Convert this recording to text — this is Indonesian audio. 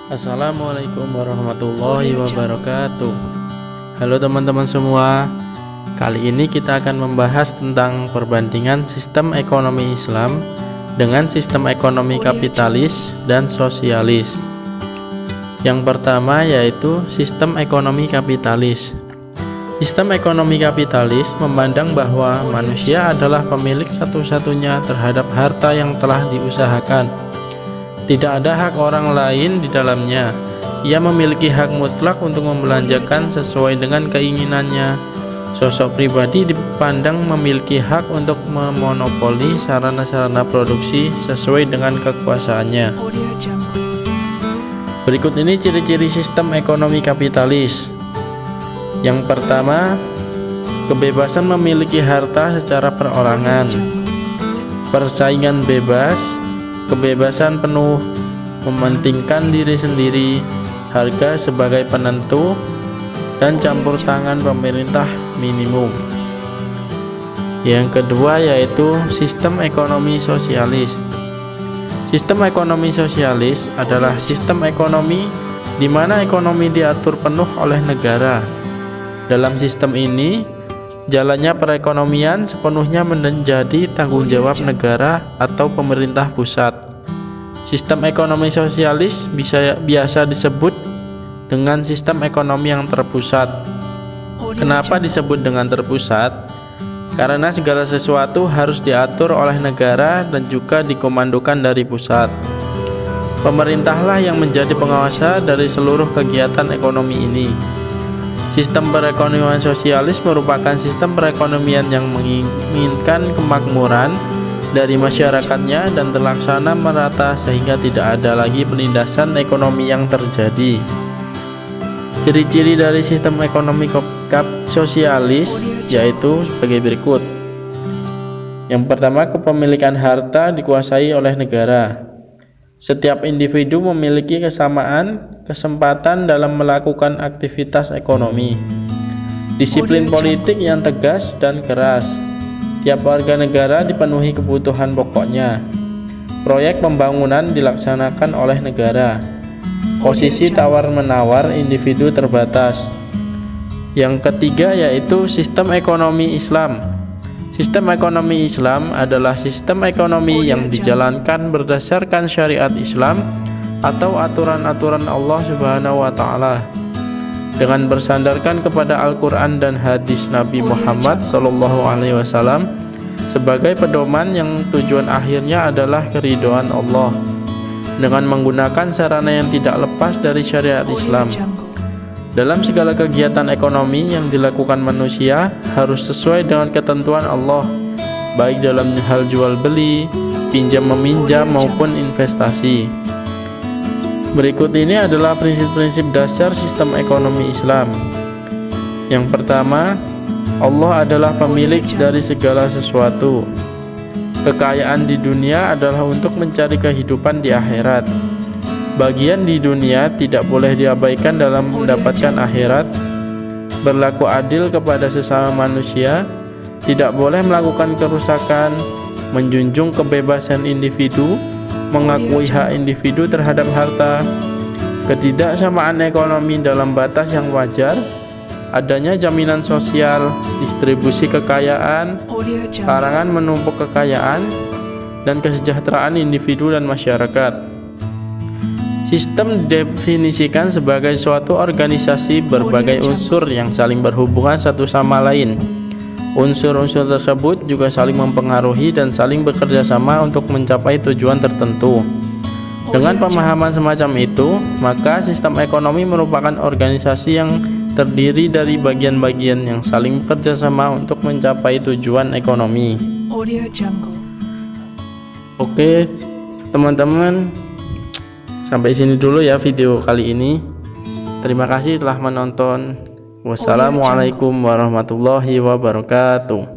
Assalamualaikum warahmatullahi wabarakatuh. Halo teman-teman semua. Kali ini kita akan membahas tentang perbandingan sistem ekonomi Islam dengan sistem ekonomi kapitalis dan sosialis. Yang pertama yaitu sistem ekonomi kapitalis. Sistem ekonomi kapitalis memandang bahwa manusia adalah pemilik satu-satunya terhadap harta yang telah diusahakan. Tidak ada hak orang lain di dalamnya. Ia memiliki hak mutlak untuk membelanjakan sesuai dengan keinginannya. Sosok pribadi dipandang memiliki hak untuk memonopoli sarana-sarana produksi sesuai dengan kekuasaannya. Berikut ini ciri-ciri sistem ekonomi kapitalis. Yang pertama, kebebasan memiliki harta secara perorangan, persaingan bebas, kebebasan penuh, mementingkan diri sendiri, harga sebagai penentu, dan campur tangan pemerintah minimum. Yang kedua yaitu sistem ekonomi sosialis. Sistem ekonomi sosialis adalah sistem ekonomi di mana ekonomi diatur penuh oleh negara. Dalam sistem ini, jalannya perekonomian sepenuhnya menjadi tanggung jawab negara atau pemerintah pusat. Sistem ekonomi sosialis biasa disebut dengan sistem ekonomi yang terpusat. Kenapa disebut dengan terpusat? Karena segala sesuatu harus diatur oleh negara dan juga dikomandokan dari pusat. Pemerintahlah yang menjadi penguasa dari seluruh kegiatan ekonomi ini. Sistem perekonomian sosialis merupakan sistem perekonomian yang menginginkan kemakmuran dari masyarakatnya dan terlaksana merata sehingga tidak ada lagi penindasan ekonomi yang terjadi. Ciri-ciri dari sistem ekonomi sosialis yaitu sebagai berikut. Yang pertama, kepemilikan harta dikuasai oleh negara. Setiap individu memiliki kesempatan dalam melakukan aktivitas ekonomi. Disiplin politik yang tegas dan keras. Tiap warga negara dipenuhi kebutuhan pokoknya. Proyek pembangunan dilaksanakan oleh negara. Posisi tawar-menawar individu terbatas. Yang ketiga yaitu sistem ekonomi Islam. Sistem ekonomi Islam adalah sistem ekonomi yang dijalankan berdasarkan syariat Islam atau aturan-aturan Allah Subhanahu wa Ta'ala, dengan bersandarkan kepada Al-Quran dan hadis Nabi Muhammad SAW sebagai pedoman yang tujuan akhirnya adalah keridhaan Allah, dengan menggunakan sarana yang tidak lepas dari syariat Islam. Dalam segala kegiatan ekonomi yang dilakukan manusia harus sesuai dengan ketentuan Allah, baik dalam hal jual beli, pinjam meminjam maupun investasi. Berikut ini adalah prinsip-prinsip dasar sistem ekonomi Islam. Yang pertama, Allah adalah pemilik dari segala sesuatu. Kekayaan di dunia adalah untuk mencari kehidupan di akhirat. Bagian di dunia tidak boleh diabaikan dalam mendapatkan akhirat. Berlaku adil kepada sesama manusia, tidak boleh melakukan kerusakan, menjunjung kebebasan individu, mengakui hak individu terhadap harta, ketidaksamaan ekonomi dalam batas yang wajar, adanya jaminan sosial, distribusi kekayaan, larangan menumpuk kekayaan, dan kesejahteraan individu dan masyarakat. Sistem didefinisikan sebagai suatu organisasi berbagai unsur yang saling berhubungan satu sama lain. Unsur-unsur tersebut juga saling mempengaruhi dan saling bekerja sama untuk mencapai tujuan tertentu. Dengan pemahaman semacam itu, maka sistem ekonomi merupakan organisasi yang terdiri dari bagian-bagian yang saling bekerja sama untuk mencapai tujuan ekonomi. Oke, teman-teman, sampai sini dulu ya video kali ini. Terima kasih telah menonton. Wassalamualaikum warahmatullahi wabarakatuh.